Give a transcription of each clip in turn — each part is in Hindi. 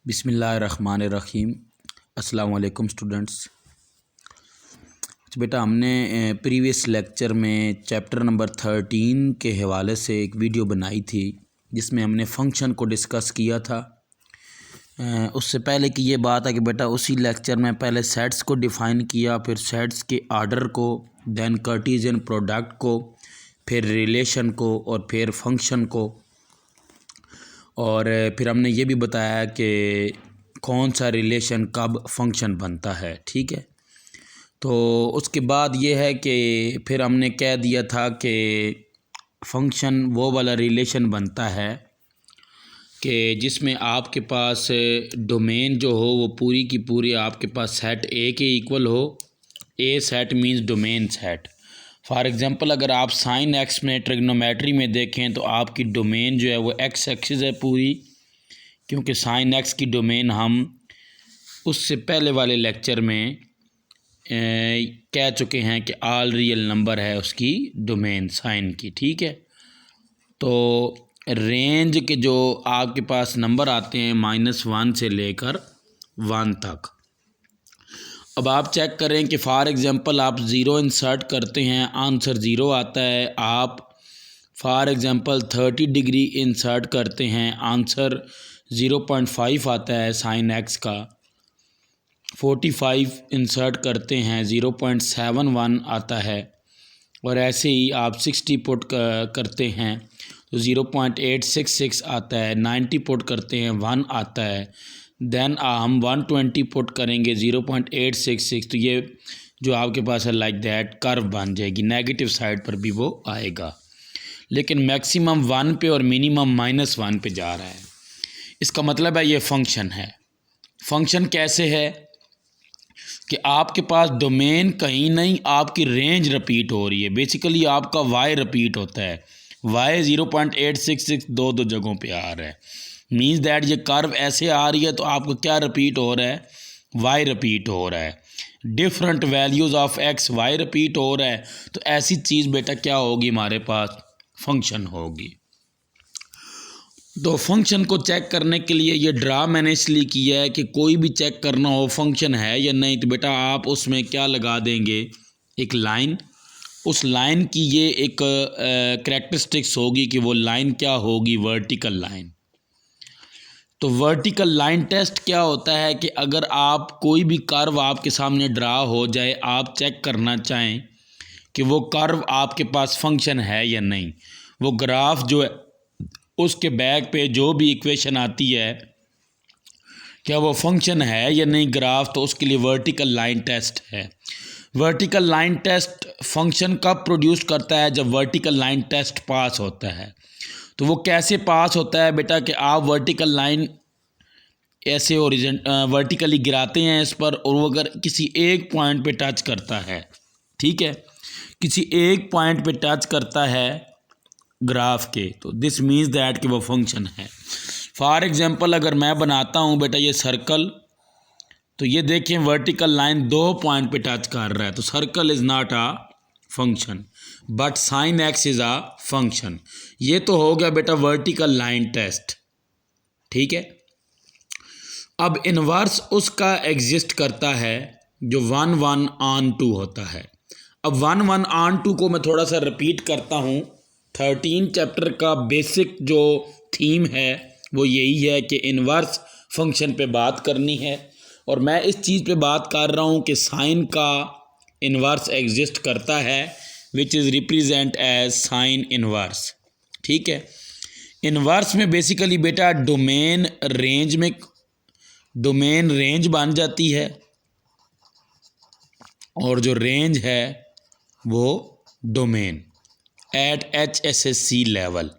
बिस्मिल्लाहिर्रहमानिर्रहीम। अस्सलाम वालेकुम स्टूडेंट्स। बेटा हमने प्रीवियस लेक्चर में चैप्टर नंबर 13 के हवाले से एक वीडियो बनाई थी जिसमें हमने फंक्शन को डिस्कस किया था। उससे पहले की ये बात है कि बेटा उसी लेक्चर में पहले सेट्स को डिफ़ाइन किया, फिर सेट्स के आर्डर को, दैन कार्टेशियन प्रोडक्ट को, फिर रिलेशन को और फिर फंक्शन को। और फिर हमने ये भी बताया कि कौन सा रिलेशन कब फंक्शन बनता है। ठीक है, तो उसके बाद ये है कि फिर हमने कह दिया था कि फंक्शन वो वाला रिलेशन बनता है कि जिसमें आपके पास डोमेन जो हो वो पूरी की पूरी आपके पास सेट ए के इक्वल हो। A set means domain set. For example अगर आप साइन एक्स में ट्रिग्नोमेट्री में देखें तो आपकी डोमेन जो है वो एक्स एक्सिस है पूरी, क्योंकि साइन एक्स की डोमेन हम उससे पहले वाले लेक्चर में कह चुके हैं कि ऑल रियल नंबर है उसकी डोमेन साइन की। ठीक है, तो रेंज के जो आपके पास नंबर आते हैं -1 से लेकर 1 तक। अब आप चेक करें कि फॉर एग्ज़ाम्पल आप ज़ीरो इंसर्ट करते हैं, आंसर ज़ीरो आता है। आप फॉर एग्ज़ाम्पल 30 डिग्री इंसर्ट करते हैं, आंसर 0.5 आता है साइन एक्स का। 45 इंसर्ट करते हैं, 0.71 आता है। और ऐसे ही आप 60 पुट करते हैं तो 0.866 आता है। 90 पुट करते हैं 1 आता है। देन हम 120 पुट करेंगे 0.866, तो ये जो आपके पास है लाइक दैट कर्व बन जाएगी, नेगेटिव साइड पर भी वो आएगा, लेकिन मैक्सिमम 1 पे और मिनिमम -1 पे जा रहा है। इसका मतलब है ये फंक्शन है। फंक्शन कैसे है कि आपके पास डोमेन कहीं नहीं, आपकी रेंज रिपीट हो रही है। बेसिकली आपका वाई रिपीट होता है, वाई 0.866 दो जगहों पे आ रहा है। मीन्स दैट ये कर्व ऐसे आ रही है तो आपको क्या रिपीट हो रहा है, वाई रिपीट हो रहा है। Different values of x y repeat हो रहा है, तो ऐसी चीज़ बेटा क्या होगी, हमारे पास फंक्शन होगी। तो फंक्शन को चेक करने के लिए ये ड्रा मैंने इसलिए किया है कि कोई भी चेक करना हो फंक्शन है या नहीं, तो बेटा आप उसमें क्या लगा देंगे, एक लाइन। उस लाइन की ये एक करैक्टरिस्टिक्स होगी कि वो लाइन क्या होगी, वर्टिकल लाइन। तो वर्टिकल लाइन टेस्ट क्या होता है कि अगर आप कोई भी कर्व आपके सामने ड्रा हो जाए, आप चेक करना चाहें कि वो कर्व आपके पास फंक्शन है या नहीं, वो ग्राफ जो है उसके बैक पे जो भी इक्वेशन आती है क्या वो फंक्शन है या नहीं ग्राफ, तो उसके लिए वर्टिकल लाइन टेस्ट है। वर्टिकल लाइन टेस्ट फंक्शन कब प्रोड्यूस करता है, जब वर्टिकल लाइन टेस्ट पास होता है। तो वो कैसे पास होता है बेटा कि आप वर्टिकल लाइन ऐसे वर्टिकली गिराते हैं इस पर, और वो अगर किसी एक पॉइंट पे टच करता है, ठीक है, किसी एक पॉइंट पे टच करता है ग्राफ के, तो दिस मीन्स दैट कि वो फंक्शन है। फॉर एग्जांपल अगर मैं बनाता हूँ बेटा ये सर्कल, तो ये देखें वर्टिकल लाइन 2 पॉइंट पे टच कर रहा है, तो circle is not a function but sign x is a function. ये तो हो गया बेटा वर्टिकल लाइन टेस्ट। ठीक है, अब इनवर्स उसका एग्जिस्ट करता है जो 1:1 होता है। अब 1:1 को मैं थोड़ा सा रिपीट करता हूँ। 13 चैप्टर का बेसिक जो थीम है वो यही है कि इनवर्स फंक्शन पे बात करनी है, और मैं इस चीज़ पे बात कर रहा हूँ कि साइन का इनवर्स एग्जिस्ट करता है which is represent as sine inverse. ठीक है, इनवर्स में बेसिकली बेटा डोमेन रेंज बन जाती है, और जो रेंज है वो डोमेन एट HSSC लेवल,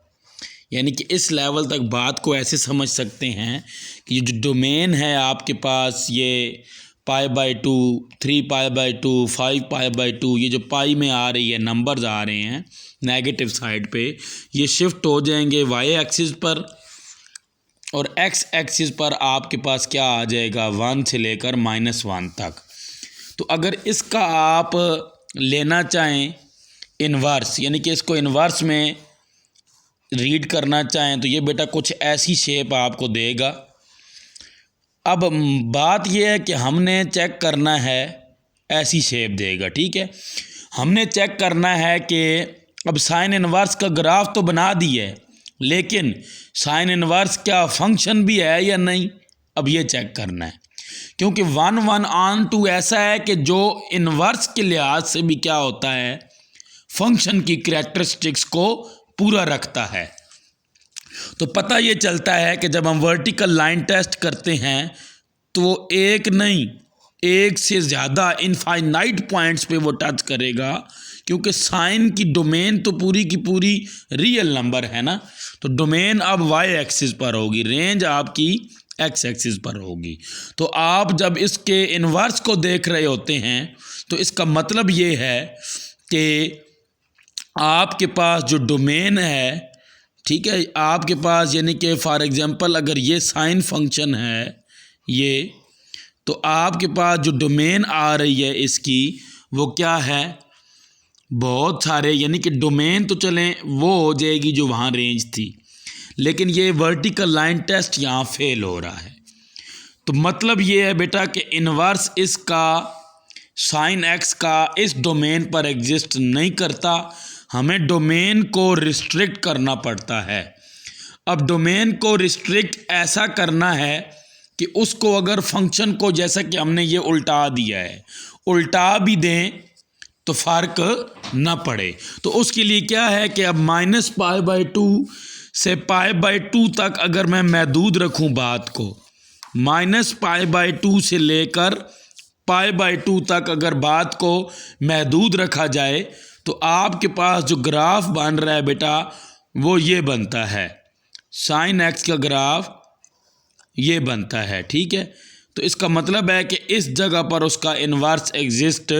यानी कि इस लेवल तक बात को ऐसे समझ सकते हैं कि जो डोमेन है आपके पास, ये π/2, 3π/2, 5π/2, ये जो पाई में आ रही है नंबर्स आ रहे हैं नेगेटिव साइड पे, ये शिफ्ट हो जाएंगे वाई एक्सिस पर, और एक्स एक्सिस पर आपके पास क्या आ जाएगा, 1 से लेकर -1 तक। तो अगर इसका आप लेना चाहें इन्वर्स, यानी कि इसको इन्वर्स में रीड करना चाहें, तो ये बेटा कुछ ऐसी शेप आपको देगा। अब बात यह है कि हमने चेक करना है, ऐसी शेप देगा, ठीक है। हमने चेक करना है कि अब साइन इनवर्स का ग्राफ तो बना दिया है, लेकिन साइन इनवर्स क्या फंक्शन भी है या नहीं, अब ये चेक करना है। क्योंकि 1/(1)(2) ऐसा है कि जो इनवर्स के लिहाज से भी क्या होता है, फंक्शन की कैरेक्टरिस्टिक्स को पूरा रखता है। तो पता ये चलता है कि जब हम वर्टिकल लाइन टेस्ट करते हैं तो एक नहीं, एक से ज़्यादा इनफाइनाइट पॉइंट्स पे वो टच करेगा, क्योंकि साइन की डोमेन तो पूरी की पूरी रियल नंबर है ना। तो डोमेन अब वाई एक्सिस पर होगी, रेंज आपकी एक्स एक्सिस पर होगी। तो आप जब इसके इन्वर्स को देख रहे होते हैं तो इसका मतलब ये है कि आपके पास जो डोमेन है, ठीक है, आपके पास यानी कि फॉर एग्जांपल अगर ये साइन फंक्शन है ये, तो आपके पास जो डोमेन आ रही है इसकी वो क्या है, बहुत सारे, यानी कि डोमेन तो चलें वो हो जाएगी जो वहाँ रेंज थी, लेकिन ये वर्टिकल लाइन टेस्ट यहाँ फेल हो रहा है। तो मतलब ये है बेटा कि इन्वर्स इसका साइन एक्स का इस डोमेन पर एग्जिस्ट नहीं करता, हमें डोमेन को रिस्ट्रिक्ट करना पड़ता है। अब डोमेन को रिस्ट्रिक्ट ऐसा करना है कि उसको अगर फंक्शन को, जैसा कि हमने ये उल्टा दिया है, उल्टा भी दें तो फ़र्क ना पड़े। तो उसके लिए क्या है कि अब -π/2 से π/2 तक अगर मैं महदूद रखूं बात को, -π/2 से लेकर π/2 तक अगर बात को महदूद रखा जाए तो आपके पास जो ग्राफ बन रहा है बेटा वो ये बनता है, साइन एक्स का ग्राफ ये बनता है, ठीक है। तो इसका मतलब है कि इस जगह पर उसका इन्वर्स एग्जिस्ट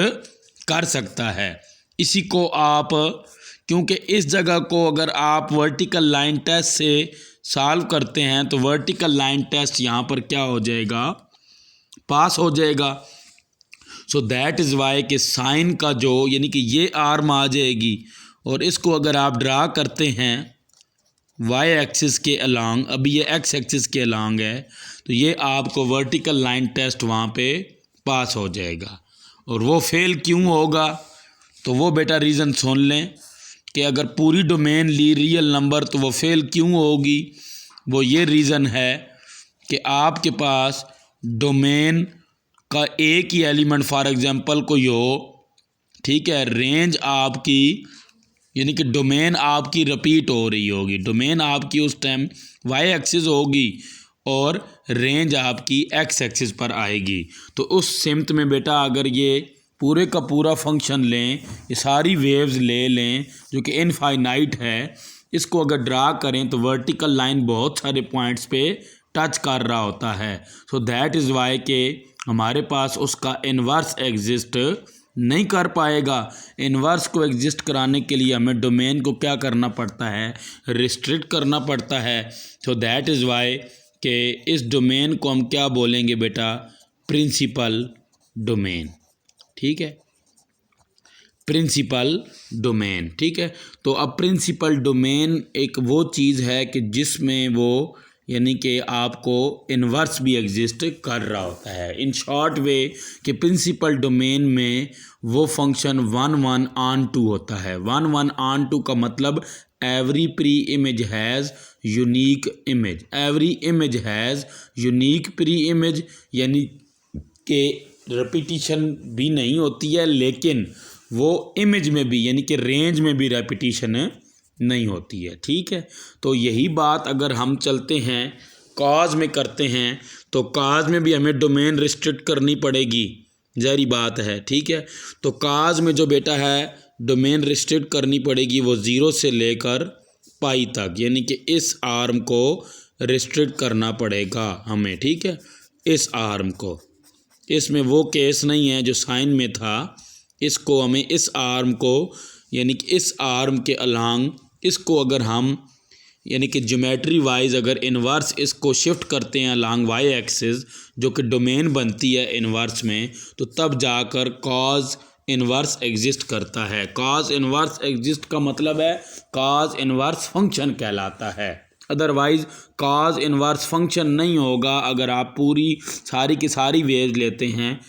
कर सकता है। इसी को आप, क्योंकि इस जगह को अगर आप वर्टिकल लाइन टेस्ट से सॉल्व करते हैं तो वर्टिकल लाइन टेस्ट यहाँ पर क्या हो जाएगा, पास हो जाएगा। सो दैट इज़ वाई कि साइन का जो, यानी कि ये आर्म आ जाएगी और इसको अगर आप ड्रा करते हैं वाई एक्सिस के अलोंग, अभी ये एक्स एक्सिस के अलोंग है, तो ये आपको वर्टिकल लाइन टेस्ट वहाँ पे पास हो जाएगा। और वो फेल क्यों होगा, तो वो बेटा रीज़न सुन लें कि अगर पूरी डोमेन ली रियल नंबर तो वो फेल क्यों होगी। वो ये रीज़न है कि आपके पास डोमेन का एक ही एलिमेंट फॉर एग्जांपल कोई हो, ठीक है, रेंज आपकी, यानी कि डोमेन आपकी रिपीट हो रही होगी, डोमेन आपकी उस टाइम वाई एक्सिस होगी और रेंज आपकी एक्स एक्सिस पर आएगी। तो उस सिमत में बेटा अगर ये पूरे का पूरा फंक्शन लें, ये सारी वेव्स ले लें जो कि इनफाइनाइट है, इसको अगर ड्रा करें तो वर्टिकल लाइन बहुत सारे पॉइंट्स पे टच कर रहा होता है। सो दैट इज़ वाई के हमारे पास उसका इन्वर्स एग्जिस्ट नहीं कर पाएगा। इन्वर्स को एग्जिस्ट कराने के लिए हमें डोमेन को क्या करना पड़ता है, रिस्ट्रिक्ट करना पड़ता है। सो दैट इज़ वाई कि इस डोमेन को हम क्या बोलेंगे बेटा, प्रिंसिपल डोमेन, ठीक है, प्रिंसिपल डोमेन, ठीक है। तो अब प्रिंसिपल डोमेन एक वो चीज़ है कि जिसमें वो, यानी कि आपको इन्वर्स भी एग्जिस्ट कर रहा होता है। इन शॉर्ट वे कि प्रिंसिपल डोमेन में वो फंक्शन 1/(1)(2) होता है। 1/(1)(2) का मतलब every pre image has unique image, every image has unique pre image, यानी कि रेपिटिशन भी नहीं होती है लेकिन वो इमेज में भी, यानी कि रेंज में भी रेपिटिशन नहीं होती है, ठीक है। तो यही बात अगर हम चलते हैं कॉज में करते हैं तो कॉज में भी हमें डोमेन रिस्ट्रिक्ट करनी पड़ेगी, ज़ाहिर बात है, ठीक है। तो कॉज में जो बेटा है डोमेन रिस्ट्रिक्ट करनी पड़ेगी वो 0 से लेकर पाई तक, यानी कि इस आर्म को रिस्ट्रिक्ट करना पड़ेगा हमें, ठीक है, इस आर्म को। इसमें वो केस नहीं है जो साइन में था, इसको हमें इस आर्म को, यानी कि इस आर्म के अलोंग इसको अगर हम, यानी कि ज्योमेट्री वाइज अगर इन्वर्स इसको शिफ्ट करते हैं अलोंग वाई एक्सिस, जो कि डोमेन बनती है इन्वर्स में, तो तब जाकर कॉज इन्वर्स एग्जिस्ट करता है। कॉज इन्वर्स एग्जिस्ट का मतलब है कॉज इन्वर्स फंक्शन कहलाता है। अदरवाइज़ कॉज इन्वर्स फंक्शन नहीं होगा। अगर आप पूरी सारी की सारी वेव लेते हैं,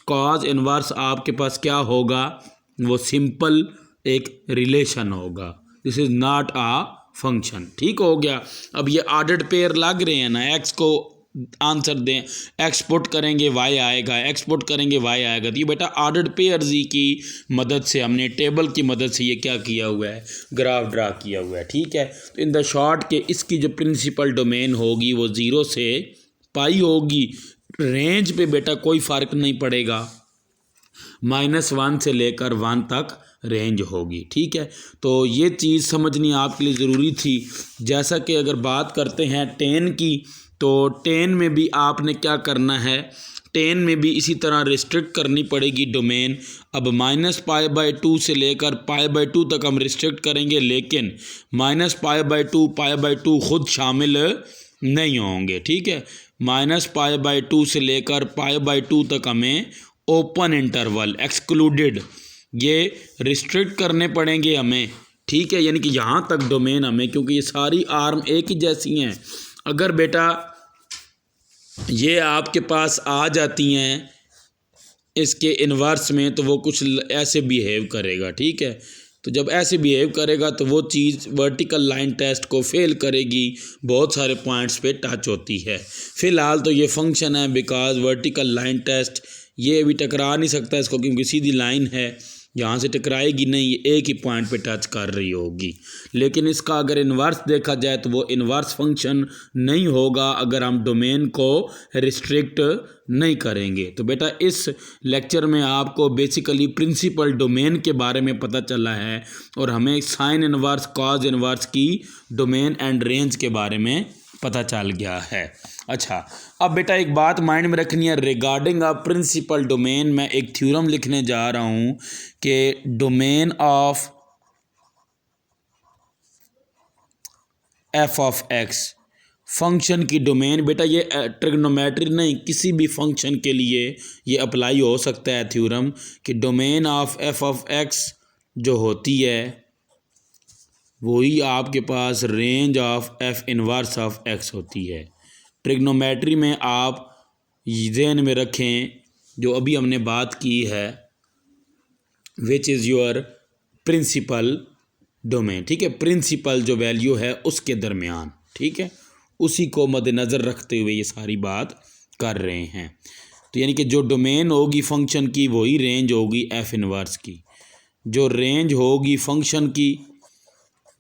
कॉज इन्वर्स आपके पास क्या होगा, वो सिंपल एक रिलेशन होगा। This is not a function. ठीक हो गया। अब ये ऑर्डर्ड पेयर लग रहे हैं ना, एक्स को आंसर दें, एक्स पुट करेंगे वाई आएगा, एक्स पुट करेंगे वाई आएगा। तो ये बेटा ऑर्डर्ड पेयर्स ही की मदद से, हमने टेबल की मदद से ये क्या किया हुआ है, ग्राफ ड्रा किया हुआ है। ठीक है। तो इन द शॉर्ट के इसकी जो प्रिंसिपल डोमेन होगी वो 0 से पाई होगी। रेंज पे बेटा कोई फ़र्क नहीं पड़ेगा, -1 से लेकर 1 तक रेंज होगी। ठीक है। तो ये चीज़ समझनी आपके लिए ज़रूरी थी। जैसा कि अगर बात करते हैं 10 की, तो 10 में भी आपने क्या करना है, 10 में भी इसी तरह रिस्ट्रिक्ट करनी पड़ेगी डोमेन। अब -π/2 से लेकर π/2 तक हम रिस्ट्रिक्ट करेंगे, लेकिन -π/2 π/2 खुद शामिल नहीं होंगे। ठीक है। -π/2 से लेकर π/2 तक हमें ओपन इंटरवल एक्सक्लूडेड ये रिस्ट्रिक्ट करने पड़ेंगे हमें। ठीक है। यानी कि यहाँ तक डोमेन हमें, क्योंकि ये सारी आर्म एक ही जैसी हैं, अगर बेटा ये आपके पास आ जाती हैं इसके इन्वर्स में, तो वो कुछ ऐसे बिहेव करेगा। ठीक है। तो जब ऐसे बिहेव करेगा तो वो चीज़ वर्टिकल लाइन टेस्ट को फेल करेगी, बहुत सारे पॉइंट्स पे टच होती है। फ़िलहाल तो ये फंक्शन है, बिकॉज वर्टिकल लाइन टेस्ट ये अभी टकरा नहीं सकता इसको, क्योंकि सीधी लाइन है, यहाँ से टकराएगी नहीं, ये एक ही पॉइंट पे टच कर रही होगी। लेकिन इसका अगर इन्वर्स देखा जाए तो वो इन्वर्स फंक्शन नहीं होगा अगर हम डोमेन को रिस्ट्रिक्ट नहीं करेंगे। तो बेटा इस लेक्चर में आपको बेसिकली प्रिंसिपल डोमेन के बारे में पता चला है, और हमें साइन इन्वर्स, कॉज इन्वर्स की डोमेन एंड रेंज के बारे में पता चल गया है। अच्छा, अब बेटा एक बात माइंड में रखनी है रिगार्डिंग अ प्रिंसिपल डोमेन। मैं एक थ्योरम लिखने जा रहा हूँ कि domain of f of x, function की डोमेन, बेटा ये ट्रिग्नोमेट्री नहीं, किसी भी फंक्शन के लिए ये अप्लाई हो सकता है थ्योरम, कि domain of f of x जो होती है वही आपके पास range of f inverse of x होती है। ट्रिग्नोमेट्री में आप ज़हन में रखें जो अभी हमने बात की है, which is your principal domain. ठीक है। प्रिंसिपल जो वैल्यू है उसके दरमियान, ठीक है, उसी को मद्देनज़र रखते हुए ये सारी बात कर रहे हैं। तो यानी कि जो डोमेन होगी फंक्शन की वही रेंज होगी एफ इनवर्स की, जो रेंज होगी फंक्शन की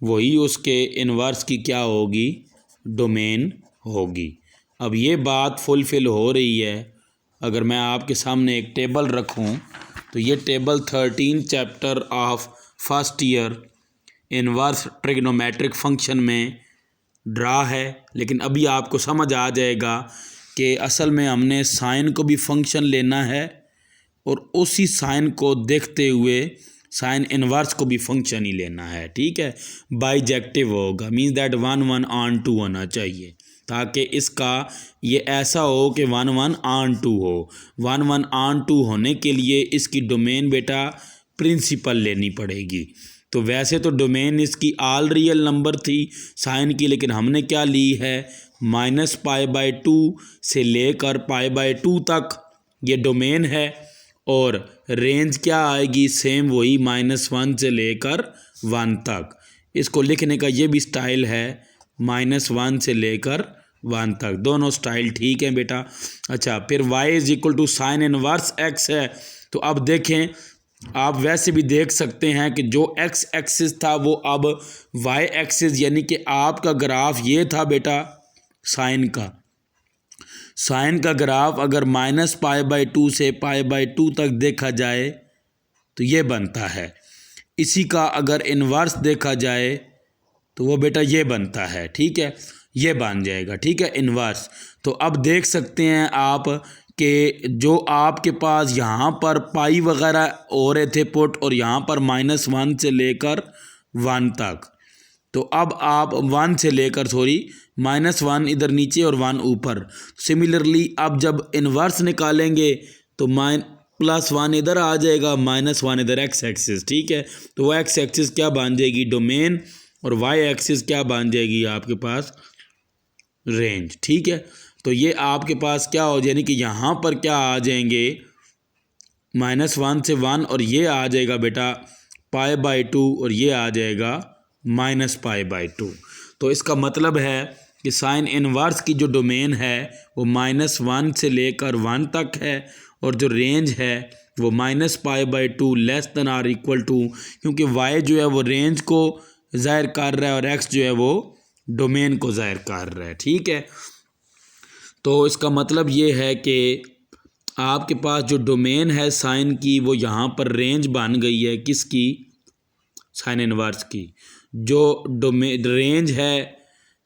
वही उसके इन्वर्स की क्या होगी, डोमेन होगी। अब ये बात फुलफ़िल हो रही है। अगर मैं आपके सामने एक टेबल रखूं तो ये table 13 chapter of first year inverse trigonometric function में ड्रा है, लेकिन अभी आपको समझ आ जाएगा कि असल में हमने साइन को भी फंक्शन लेना है और उसी साइन को देखते हुए साइन इन्वर्स को भी फंक्शन ही लेना है। ठीक है। बाइजेक्टिव होगा, मीन्स दैट 1 1 ऑन 2 होना चाहिए, ताकि इसका ये ऐसा हो कि 1 1 ऑन 2 हो। 1 1 ऑन 2 होने के लिए इसकी डोमेन बेटा प्रिंसिपल लेनी पड़ेगी। तो वैसे तो डोमेन इसकी ऑल रियल नंबर थी साइन की, लेकिन हमने क्या ली है, -π/2 से लेकर π/2 तक ये डोमेन है, और रेंज क्या आएगी, सेम वही -1 से लेकर 1 तक। इसको लिखने का ये भी स्टाइल है, -1 से लेकर 1 तक, दोनों स्टाइल ठीक हैं बेटा। अच्छा, फिर y is equal to sine inverse x है। तो अब देखें, आप वैसे भी देख सकते हैं कि जो x एक्सिस था वो अब y एक्सिस, यानी कि आपका ग्राफ ये था बेटा साइन का ग्राफ अगर -π/2 से π/2 तक देखा जाए तो ये बनता है। इसी का अगर इन्वर्स देखा जाए तो वो बेटा ये बनता है। ठीक है, ये बन जाएगा। ठीक है, इन्वर्स। तो अब देख सकते हैं आप कि जो आपके पास यहाँ पर पाई वगैरह हो रहे थे पुट, और यहाँ पर -1 से लेकर 1 तक, तो अब आप 1 से लेकर -1 इधर नीचे और 1 ऊपर। सिमिलरली अब जब इन्वर्स निकालेंगे तो +1 इधर आ जाएगा, -1 इधर x एक्सिस। ठीक है, तो वो x एक्सिस क्या बन जाएगी, डोमेन, और y एक्सिस क्या बन जाएगी आपके पास, रेंज। ठीक है, तो ये आपके पास क्या हो, यानी कि यहाँ पर क्या आ जाएंगे -1 से 1 और ये आ जाएगा बेटा π/2 और ये आ जाएगा -π/2। तो इसका मतलब है कि साइन इनवर्स की जो डोमेन है वो -1 से लेकर 1 तक है और जो रेंज है वो -π/2 less than or equal to, क्योंकि y जो है वो रेंज को ज़ाहिर कर रहा है और x जो है वो डोमेन को ज़ाहिर कर रहा है। ठीक है, तो इसका मतलब ये है कि आपके पास जो डोमेन है साइन की वो यहाँ पर रेंज बन गई है किसकी, साइन इनवर्स की। जो डोमेन रेंज है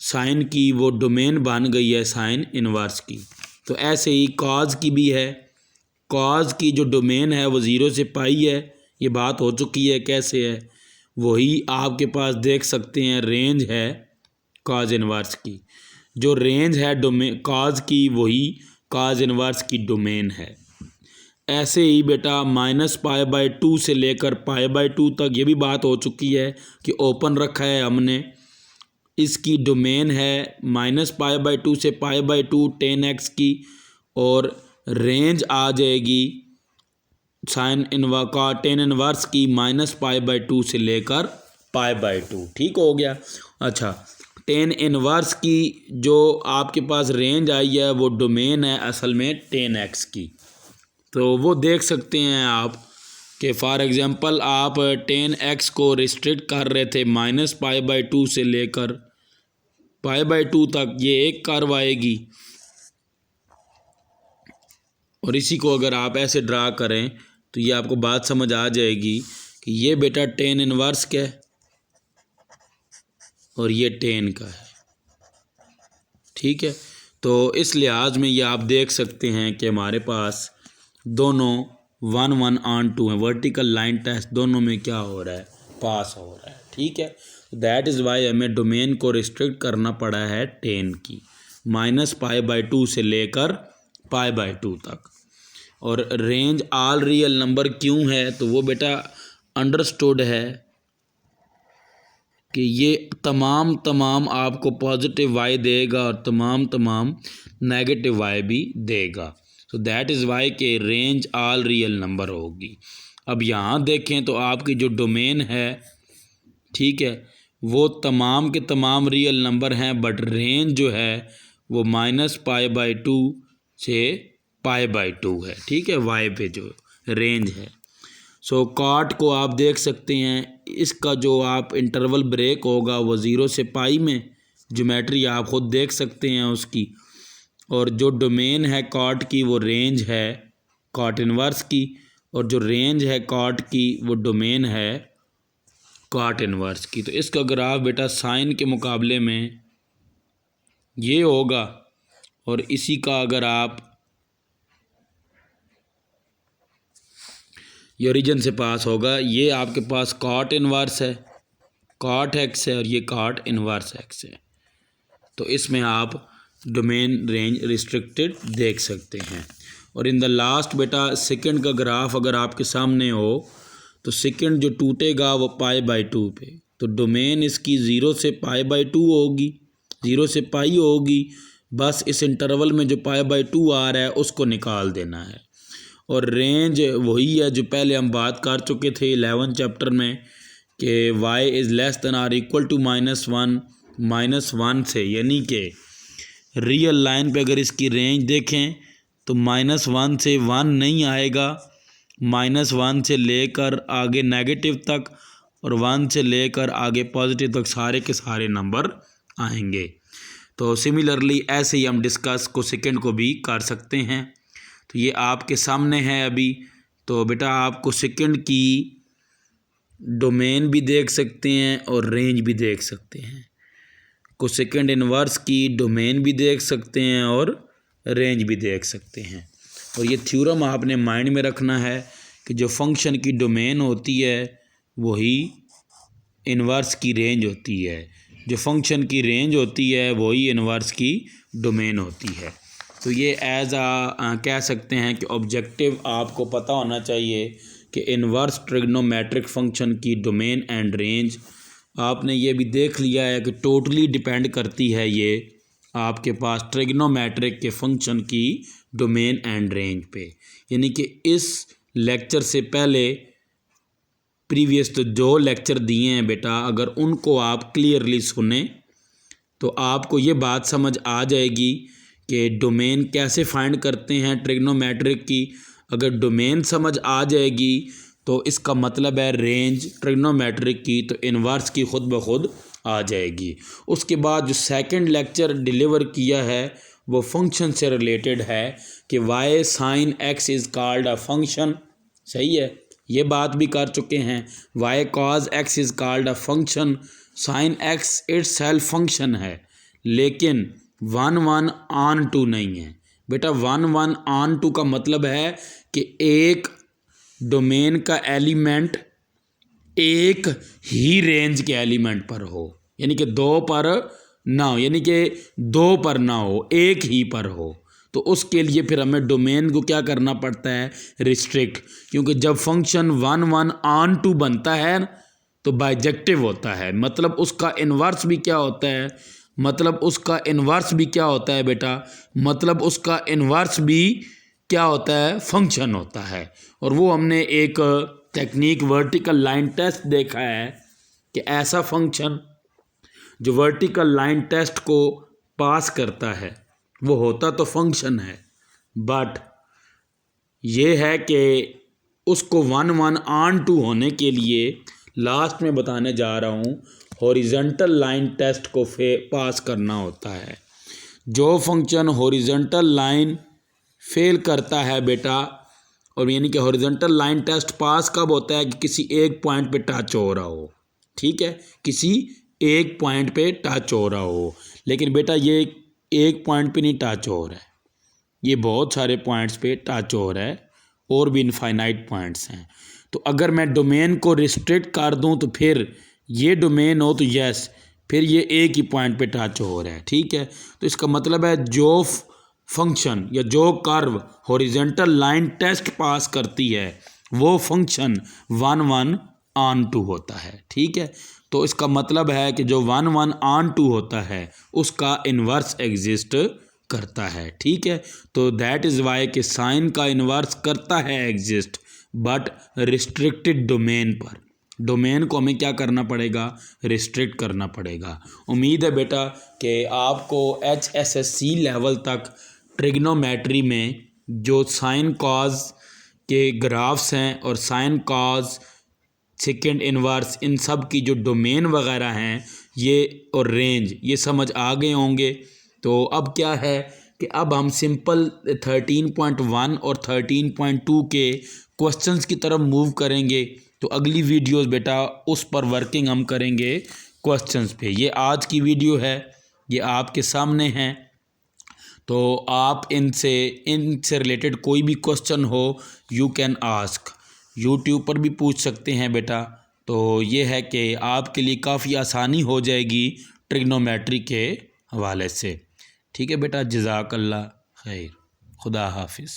साइन की वो डोमेन बन गई है साइन इनवर्स की। तो ऐसे ही कॉज की भी है, कॉज की जो डोमेन है वो 0 से पाई है, ये बात हो चुकी है। कैसे है, वही आपके पास देख सकते हैं रेंज है कॉज इनवर्स की। जो रेंज है डोमेन कॉज की वही कॉज इनवर्स की डोमेन है। ऐसे ही बेटा -π/2 से लेकर π/2 तक ये भी बात हो चुकी है कि ओपन रखा है हमने, इसकी डोमेन है -π/2 से π/2 10x की और रेंज आ जाएगी साइन टेन इनवर्स की -π/2 से लेकर π/2। ठीक हो गया। अच्छा, टेन इनवर्स की जो आपके पास रेंज आई है वो डोमेन है असल में 10x की। तो वो देख सकते हैं आप कि फॉर एग्ज़ाम्पल आप 10x को रिस्ट्रिक्ट कर रहे थे -π/2 से लेकर π/2 तक, ये एक कर्व आएगी और इसी को अगर आप ऐसे ड्रा करें तो ये आपको बात समझ आ जाएगी कि ये बेटा टेन इनवर्स का है और ये 10 का है। ठीक है, तो इस लिहाज में ये आप देख सकते हैं कि हमारे पास दोनों 1/1 है, वर्टिकल लाइन टेस्ट दोनों में क्या हो रहा है, पास हो रहा है। ठीक है, दैट इज़ वाई हमें डोमेन को रिस्ट्रिक्ट करना पड़ा है 10 की, -π/2 से लेकर π/2 तक। और रेंज ऑल रियल नंबर क्यों है, तो वो बेटा अंडरस्टूड है कि ये तमाम आपको पॉजिटिव वाई देगा और तमाम नेगेटिव वाई भी देगा। सो दैट इज़ वाई के रेंज ऑल रियल नंबर होगी। अब यहाँ देखें तो आपकी जो डोमेन है, ठीक है, वो तमाम के तमाम रियल नंबर हैं, बट रेंज जो है वो -π/2 से π/2 है। ठीक है, वाई पे जो रेंज है। सो कॉट को आप देख सकते हैं, इसका जो आप इंटरवल ब्रेक होगा वो 0 से पाई में, ज्योमेट्री आप ख़ुद देख सकते हैं उसकी। और जो डोमेन है कॉट की वो रेंज है कॉट इनवर्स की, और जो रेंज है कॉट की वो डोमेन है कॉट इनवर्स की। तो इसका ग्राफ बेटा साइन के मुकाबले में ये होगा और इसी का अगर आप ये ओरिजिन से पास होगा, ये आपके पास कॉट इनवर्स है, कॉट एक्स है और ये कॉट इनवर्स एक्स है। तो इसमें आप डोमेन रेंज रिस्ट्रिक्टेड देख सकते हैं। और इन द लास्ट बेटा सेकंड का ग्राफ अगर आपके सामने हो तो सेकंड जो टूटेगा वो π/2 पे, तो डोमेन इसकी 0 से π/2 होगी, 0 से पाई होगी। बस इस इंटरवल में जो π/2 आ रहा है उसको निकाल देना है। और रेंज वही है जो पहले हम बात कर चुके थे 11 चैप्टर में कि y is less than or equal to -1 से, यानी कि रियल लाइन पे अगर इसकी रेंज देखें तो -1 से 1 नहीं आएगा, -1 से लेकर आगे नेगेटिव तक और 1 से लेकर आगे पॉजिटिव तक सारे के सारे नंबर आएंगे। तो सिमिलरली ऐसे ही हम डिस्कस को सेकंड को भी कर सकते हैं। तो ये आपके सामने है अभी। तो बेटा आपको सेकंड की डोमेन भी देख सकते हैं और रेंज भी देख सकते हैं, को सेकंड इनवर्स की डोमेन भी देख सकते हैं और रेंज भी देख सकते हैं। और ये थ्योरम आपने माइंड में रखना है कि जो फंक्शन की डोमेन होती है वही इनवर्स की रेंज होती है, जो फंक्शन की रेंज होती है वही इनवर्स की डोमेन होती है। तो ये एज कह सकते हैं कि ऑब्जेक्टिव आपको पता होना चाहिए कि इनवर्स ट्रिग्नोमेट्रिक फंक्शन की डोमेन एंड रेंज। आपने ये भी देख लिया है कि टोटली डिपेंड करती है ये आपके पास ट्रिग्नोमेट्रिक के फंक्शन की डोमेन एंड रेंज पे। यानी कि इस लेक्चर से पहले प्रीवियस तो जो लेक्चर दिए हैं बेटा, अगर उनको आप क्लियरली सुने तो आपको ये बात समझ आ जाएगी कि डोमेन कैसे फाइंड करते हैं ट्रिग्नोमेट्रिक की। अगर डोमेन समझ आ जाएगी तो इसका मतलब है रेंज ट्रिग्नोमेट्रिक की तो इन्वर्स की खुद ब खुद आ जाएगी। उसके बाद जो सेकंड लेक्चर डिलीवर किया है वो फंक्शन से रिलेटेड है कि y sine x is called a function. सही है, ये बात भी कर चुके हैं। Y cos x is called a function, sine x itself function है, लेकिन 1 ऑन 2 नहीं है बेटा। 1 ऑन 2 का मतलब है कि एक डोमेन का एलिमेंट एक ही रेंज के एलिमेंट पर हो, यानी कि 2 पर ना हो, यानी कि 2 पर ना हो, एक ही पर हो। तो उसके लिए फिर हमें डोमेन को क्या करना पड़ता है, रिस्ट्रिक्ट। क्योंकि जब फंक्शन 1 ऑन 2 बनता है तो बाइजेक्टिव होता है, मतलब उसका इन्वर्स भी क्या होता है, मतलब उसका इन्वर्स भी क्या होता है बेटा, मतलब उसका इन्वर्स भी क्या होता है, फंक्शन होता है। और वो हमने एक टेक्निक वर्टिकल लाइन टेस्ट देखा है कि ऐसा फंक्शन जो वर्टिकल लाइन टेस्ट को पास करता है वो होता तो फंक्शन है, बट ये है कि उसको 1 ऑन 2 होने के लिए लास्ट में बताने जा रहा हूँ हॉरिजॉन्टल लाइन टेस्ट को पास करना होता है। जो फंक्शन हॉरिजॉन्टल लाइन फेल करता है बेटा, और यानी कि हॉरिजॉन्टल लाइन टेस्ट पास कब होता है कि किसी एक पॉइंट पे टच हो रहा हो, ठीक है, किसी एक पॉइंट पे टच हो रहा हो। लेकिन बेटा ये एक पॉइंट पे नहीं टच हो रहा है, ये बहुत सारे पॉइंट्स पे टच हो रहा है और भी इनफाइनाइट पॉइंट्स हैं। तो अगर मैं डोमेन को रिस्ट्रिक्ट कर दूं तो फिर ये डोमेन हो तो यस, फिर ये एक ही पॉइंट पे टच हो रहा है, ठीक है। तो इसका मतलब है जो फंक्शन या जो curve horizontal line test pass करती है वो फंक्शन 1 ऑन 2 होता है, ठीक है। तो इसका मतलब है कि जो 1 ऑन 2 होता है उसका इन्वर्स एग्जिस्ट करता है, ठीक है। तो दैट इज़ वाई कि साइन का इन्वर्स करता है एग्जिस्ट, बट रिस्ट्रिक्टेड डोमेन पर। डोमेन को हमें क्या करना पड़ेगा, रिस्ट्रिक्ट करना पड़ेगा। उम्मीद है बेटा कि आपको HSSC लेवल तक ट्रिग्नोमेट्री में जो साइन कॉज के ग्राफ्स हैं और साइन कॉज सेकेंड इन्वर्स, इन सब की जो डोमेन वगैरह हैं ये और रेंज, ये समझ आ गए होंगे। तो अब क्या है कि अब हम सिंपल 13.1 और 13.2 के क्वेश्चंस की तरफ मूव करेंगे। तो अगली वीडियोस बेटा उस पर वर्किंग हम करेंगे क्वेश्चंस पे। ये आज की वीडियो है, ये आपके सामने है। तो आप इनसे रिलेटेड कोई भी क्वेश्चन हो यू कैन आस्क, यूट्यूब पर भी पूछ सकते हैं बेटा। तो ये है कि आपके लिए काफ़ी आसानी हो जाएगी ट्रिग्नोमेट्री के हवाले से, ठीक है बेटा। जज़ाकल्लाह खैर, खुदा हाफिज़।